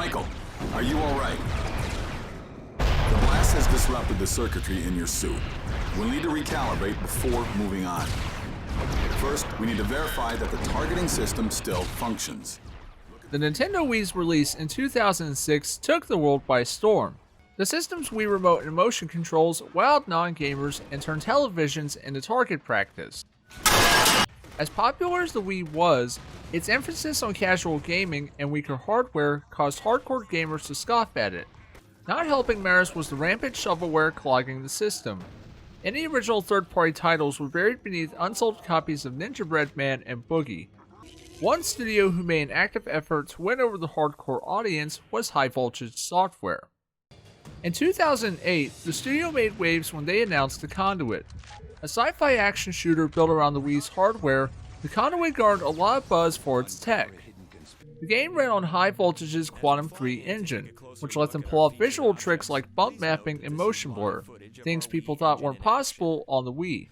Michael, are you all right? The blast has disrupted the circuitry in your suit. We'll need to recalibrate before moving on. First, we need to verify that the targeting system still functions. The Nintendo Wii's release in 2006 took the world by storm. The system's Wii Remote and motion controls wowed non-gamers and turned televisions into target practice. As popular as the Wii was, its emphasis on casual gaming and weaker hardware caused hardcore gamers to scoff at it. Not helping matters was the rampant shovelware clogging the system. Any original third-party titles were buried beneath unsold copies of Ninja Bread Man and Boogie. One studio who made an active effort to win over the hardcore audience was High Voltage Software. In 2008, the studio made waves when they announced the Conduit. A sci-fi action shooter built around the Wii's hardware, the Conduit garnered a lot of buzz for its tech. The game ran on High Voltage's Quantum 3 engine, which let them pull off visual tricks like bump mapping and motion blur, things people thought weren't possible on the Wii.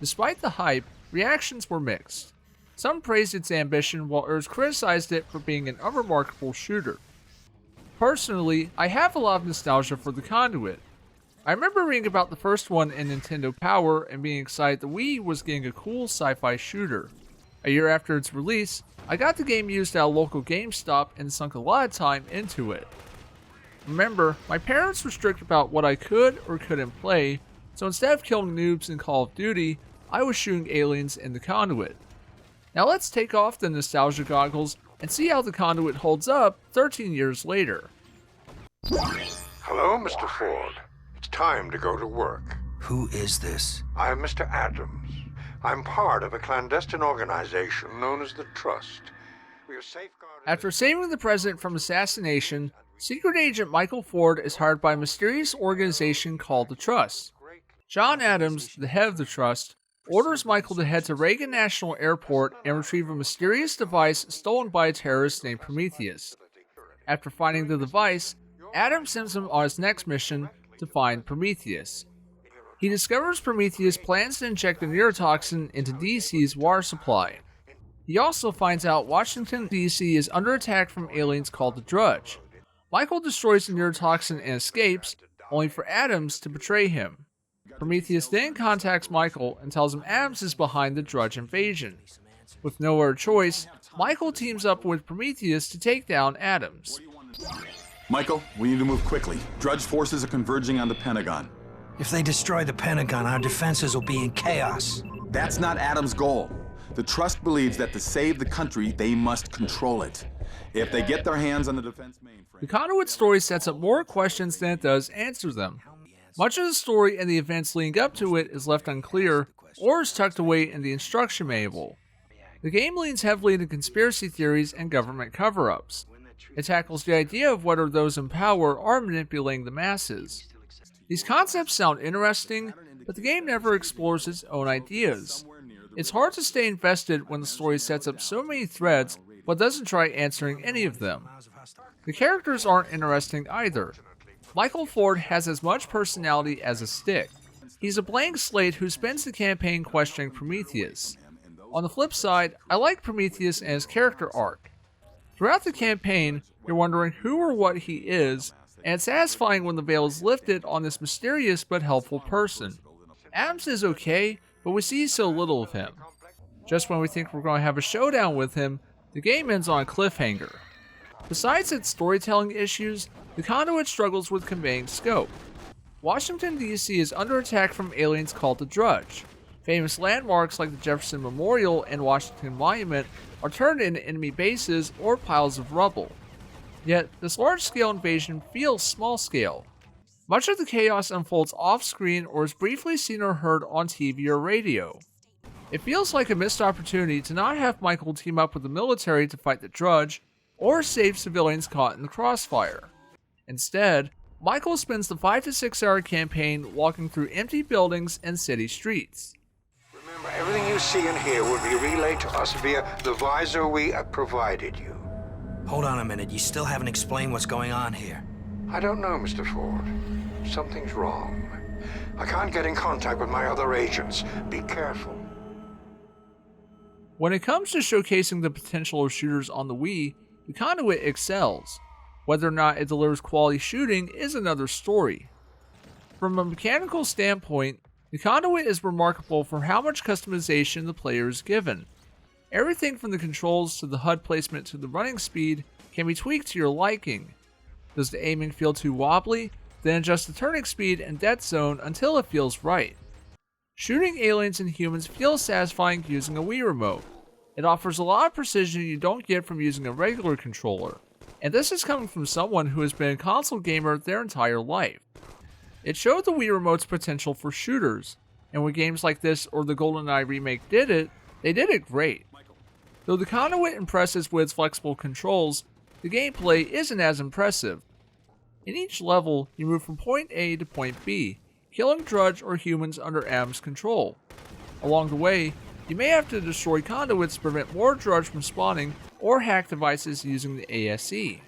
Despite the hype, reactions were mixed. Some praised its ambition while others criticized it for being an unremarkable shooter. Personally, I have a lot of nostalgia for the Conduit. I remember reading about the first one in Nintendo Power and being excited the Wii was getting a cool sci-fi shooter. A year after its release, I got the game used at a local GameStop and sunk a lot of time into it. Remember, my parents were strict about what I could or couldn't play, so instead of killing noobs in Call of Duty, I was shooting aliens in the Conduit. Now let's take off the nostalgia goggles and see how the Conduit holds up 13 years later. Hello, Mr. Ford. It's time to go to work. Who is this? I'm Mr. Adams. I'm part of a clandestine organization known as the Trust. We are safeguarding... After saving the president from assassination, Secret Agent Michael Ford is hired by a mysterious organization called the Trust. John Adams, the head of the Trust, orders Michael to head to Reagan National Airport and retrieve a mysterious device stolen by a terrorist named Prometheus. After finding the device, Adams sends him on his next mission to find Prometheus. He discovers Prometheus plans to inject a neurotoxin into DC's water supply. He also finds out Washington, D.C. is under attack from aliens called the Drudge. Michael destroys the neurotoxin and escapes, only for Adams to betray him. Prometheus then contacts Michael and tells him Adams is behind the Drudge invasion. With no other choice, Michael teams up with Prometheus to take down Adams. Michael, we need to move quickly. Drudge forces are converging on the Pentagon. If they destroy the Pentagon, our defenses will be in chaos. That's not Adams' goal. The Trust believes that to save the country, they must control it. If they get their hands on the defense mainframe... The Conduit story sets up more questions than it does answer them. Much of the story and the events leading up to it is left unclear, or is tucked away in the instruction manual. The game leans heavily into conspiracy theories and government cover-ups. It tackles the idea of whether those in power are manipulating the masses. These concepts sound interesting, but the game never explores its own ideas. It's hard to stay invested when the story sets up so many threads but doesn't try answering any of them. The characters aren't interesting either. Michael Ford has as much personality as a stick. He's a blank slate who spends the campaign questioning Prometheus. On the flip side, I like Prometheus and his character arc. Throughout the campaign, you're wondering who or what he is, and it's satisfying when the veil is lifted on this mysterious but helpful person. Adams is okay, but we see so little of him. Just when we think we're going to have a showdown with him, the game ends on a cliffhanger. Besides its storytelling issues, the Conduit struggles with conveying scope. Washington, D.C. is under attack from aliens called the Drudge. Famous landmarks like the Jefferson Memorial and Washington Monument are turned into enemy bases or piles of rubble. Yet, this large-scale invasion feels small-scale. Much of the chaos unfolds off-screen or is briefly seen or heard on TV or radio. It feels like a missed opportunity to not have Michael team up with the military to fight the Drudge, or save civilians caught in the crossfire. Instead, Michael spends the 5 to 6 hour campaign walking through empty buildings and city streets. Remember, everything you see and hear will be relayed to us via the visor we have provided you. Hold on a minute, you still haven't explained what's going on here. I don't know, Mr. Ford. Something's wrong. I can't get in contact with my other agents. Be careful. When it comes to showcasing the potential of shooters on the Wii, the Conduit excels. Whether or not it delivers quality shooting is another story. From a mechanical standpoint, the Conduit is remarkable for how much customization the player is given. Everything from the controls to the HUD placement to the running speed can be tweaked to your liking. Does the aiming feel too wobbly? Then adjust the turning speed and dead zone until it feels right. Shooting aliens and humans feels satisfying using a Wii remote. It offers a lot of precision you don't get from using a regular controller, and this is coming from someone who has been a console gamer their entire life. It showed the Wii remote's potential for shooters, and when games like this or the GoldenEye remake did it, they did it great. Though the Conduit impresses with its flexible controls, the gameplay isn't as impressive. In each level, you move from point A to point B, killing Drudge or humans under Adam's control. Along the way, you may have to destroy conduits to prevent more Drudge from spawning or hack devices using the ASE.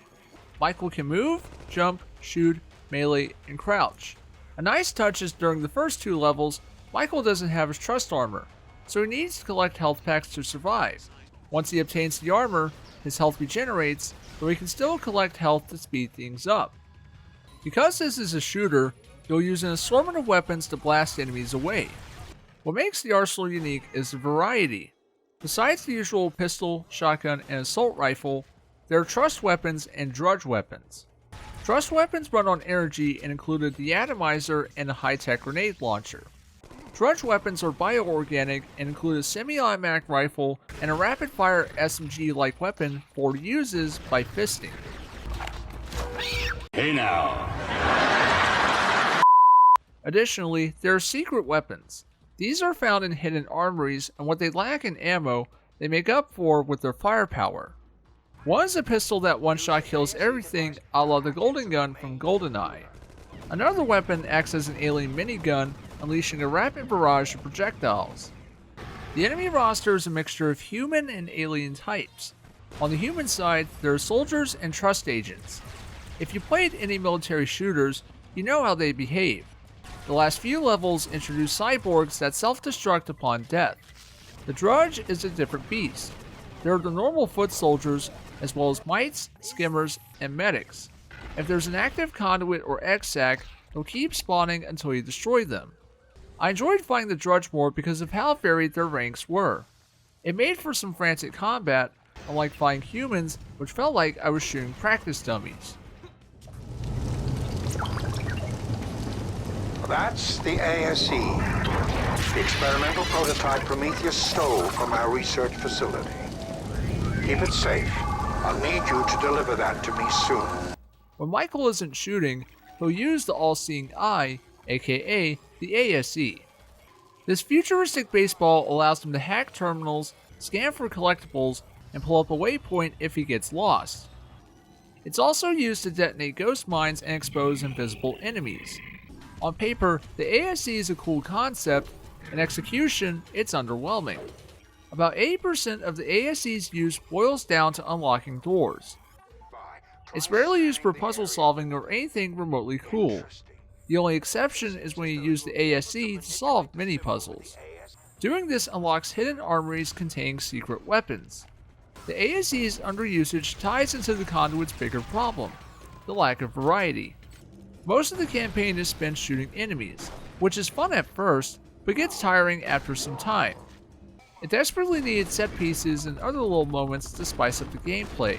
Michael can move, jump, shoot, melee, and crouch. A nice touch is during the first 2 levels, Michael doesn't have his trust armor, so he needs to collect health packs to survive. Once he obtains the armor, his health regenerates, though he can still collect health to speed things up. Because this is a shooter, you'll use an assortment of weapons to blast enemies away. What makes the arsenal unique is the variety. Besides the usual pistol, shotgun, and assault rifle, there are trust weapons and drudge weapons. Trust weapons run on energy and included the atomizer and a high-tech grenade launcher. Drudge weapons are bioorganic and include a semi-automatic rifle and a rapid-fire SMG-like weapon Ford uses by fisting. Hey now. Additionally, there are secret weapons. These are found in hidden armories, and what they lack in ammo, they make up for with their firepower. One is a pistol that one-shot kills everything, a la the Golden Gun from GoldenEye. Another weapon acts as an alien minigun, unleashing a rapid barrage of projectiles. The enemy roster is a mixture of human and alien types. On the human side, there are soldiers and trust agents. If you played any military shooters, you know how they behave. The last few levels introduce cyborgs that self-destruct upon death. The Drudge is a different beast. There are the normal foot soldiers, as well as mites, skimmers, and medics. If there's an active conduit or exec, they'll keep spawning until you destroy them. I enjoyed fighting the Drudge more because of how varied their ranks were. It made for some frantic combat, unlike fighting humans, which felt like I was shooting practice dummies. That's the ASE, the experimental prototype Prometheus stole from our research facility. Keep it safe. I'll need you to deliver that to me soon. When Michael isn't shooting, he'll use the all-seeing eye, aka the ASE. This futuristic baseball allows him to hack terminals, scan for collectibles, and pull up a waypoint if he gets lost. It's also used to detonate ghost mines and expose invisible enemies. On paper, the ASE is a cool concept. In execution, it's underwhelming. About 80% of the ASE's use boils down to unlocking doors. It's rarely used for puzzle solving or anything remotely cool. The only exception is when you use the ASE to solve mini puzzles. Doing this unlocks hidden armories containing secret weapons. The ASE's underusage ties into the Conduit's bigger problem, the lack of variety. Most of the campaign is spent shooting enemies, which is fun at first, but gets tiring after some time. It desperately needed set pieces and other little moments to spice up the gameplay.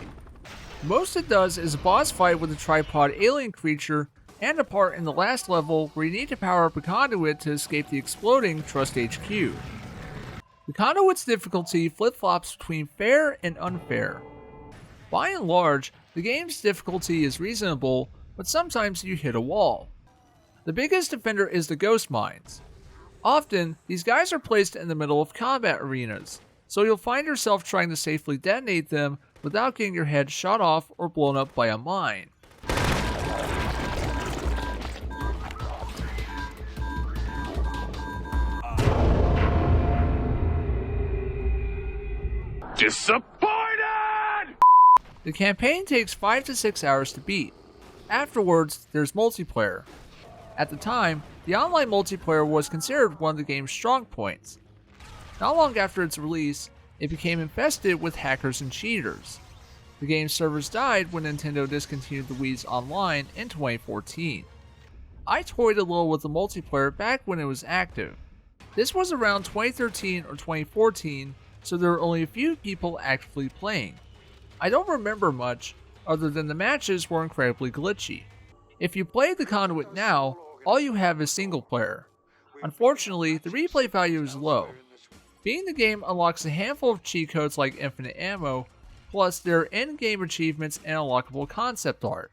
Most it does is a boss fight with a tripod alien creature, and a part in the last level where you need to power up a conduit to escape the exploding Trust HQ. The conduit's difficulty flip-flops between fair and unfair. By and large, the game's difficulty is reasonable, but sometimes you hit a wall. The biggest offender is the ghost mines. Often, these guys are placed in the middle of combat arenas, so you'll find yourself trying to safely detonate them without getting your head shot off or blown up by a mine. Disappointed! The campaign takes 5 to 6 hours to beat. Afterwards, there's multiplayer. At the time, the online multiplayer was considered one of the game's strong points. Not long after its release, it became infested with hackers and cheaters. The game's servers died when Nintendo discontinued the Wii's Online in 2014. I toyed a little with the multiplayer back when it was active. This was around 2013 or 2014, so there were only a few people actively playing. I don't remember much, other than the matches were incredibly glitchy. If you play the Conduit now, all you have is single player. Unfortunately, the replay value is low. Being the game unlocks a handful of cheat codes like infinite ammo, plus there are in-game achievements and unlockable concept art.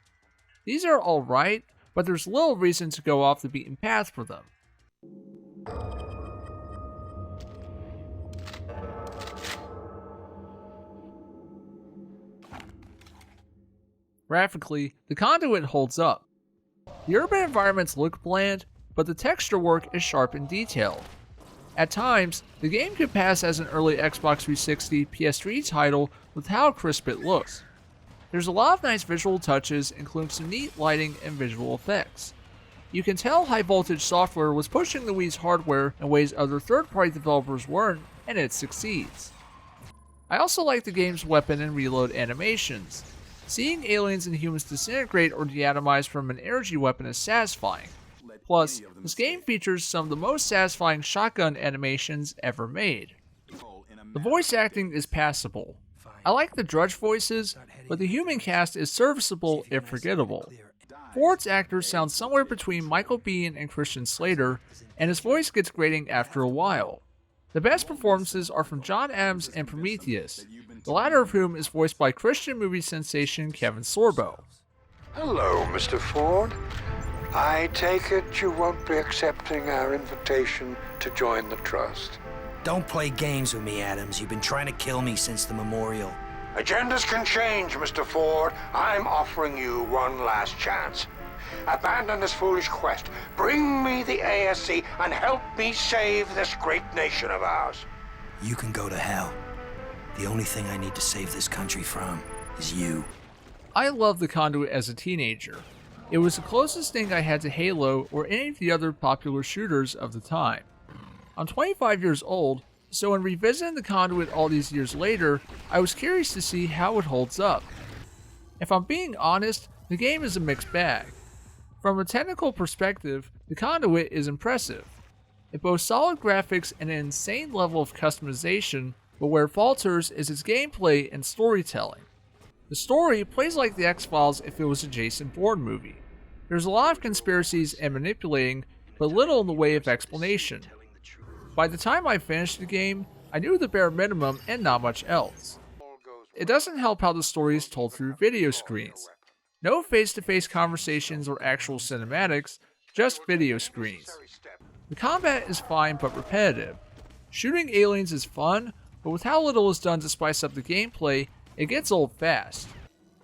These are alright, but there's little reason to go off the beaten path for them. Graphically, the Conduit holds up. The urban environments look bland, but the texture work is sharp and detailed. At times, the game could pass as an early Xbox 360 PS3 title with how crisp it looks. There's a lot of nice visual touches, including some neat lighting and visual effects. You can tell High Voltage Software was pushing the Wii's hardware in ways other third-party developers weren't, and it succeeds. I also like the game's weapon and reload animations. Seeing aliens and humans disintegrate or deatomize from an energy weapon is satisfying. Plus, this game features some of the most satisfying shotgun animations ever made. The voice acting is passable. I like the Drudge voices, but the human cast is serviceable if forgettable. Ford's actors sound somewhere between Michael Biehn and Christian Slater, and his voice gets grating after a while. The best performances are from John Adams and Prometheus, the latter of whom is voiced by Christian movie sensation Kevin Sorbo. Hello, Mr. Ford. I take it you won't be accepting our invitation to join the Trust. Don't play games with me, Adams. You've been trying to kill me since the memorial. Agendas can change, Mr. Ford. I'm offering you one last chance. Abandon this foolish quest. Bring me the ASC and help me save this great nation of ours. You can go to hell. The only thing I need to save this country from is you. I loved the Conduit as a teenager. It was the closest thing I had to Halo or any of the other popular shooters of the time. I'm 25 years old, so in revisiting the Conduit all these years later, I was curious to see how it holds up. If I'm being honest, the game is a mixed bag. From a technical perspective, the Conduit is impressive. It boasts solid graphics and an insane level of customization, but where it falters is its gameplay and storytelling. The story plays like the X-Files if it was a Jason Bourne movie. There's a lot of conspiracies and manipulating, but little in the way of explanation. By the time I finished the game, I knew the bare minimum and not much else. It doesn't help how the story is told through video screens. No face-to-face conversations or actual cinematics, just video screens. The combat is fine but repetitive. Shooting aliens is fun, but with how little is done to spice up the gameplay, it gets old fast.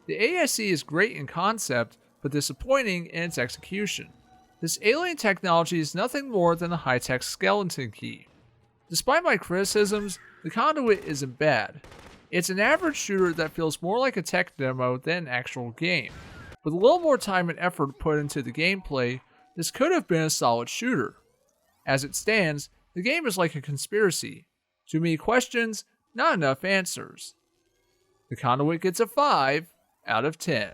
The ASC is great in concept, but disappointing in its execution. This alien technology is nothing more than a high-tech skeleton key. Despite my criticisms, the Conduit isn't bad. It's an average shooter that feels more like a tech demo than an actual game. With a little more time and effort put into the gameplay, this could have been a solid shooter. As it stands, the game is like a conspiracy. Too many questions, not enough answers. The Conduit gets a 5 out of 10.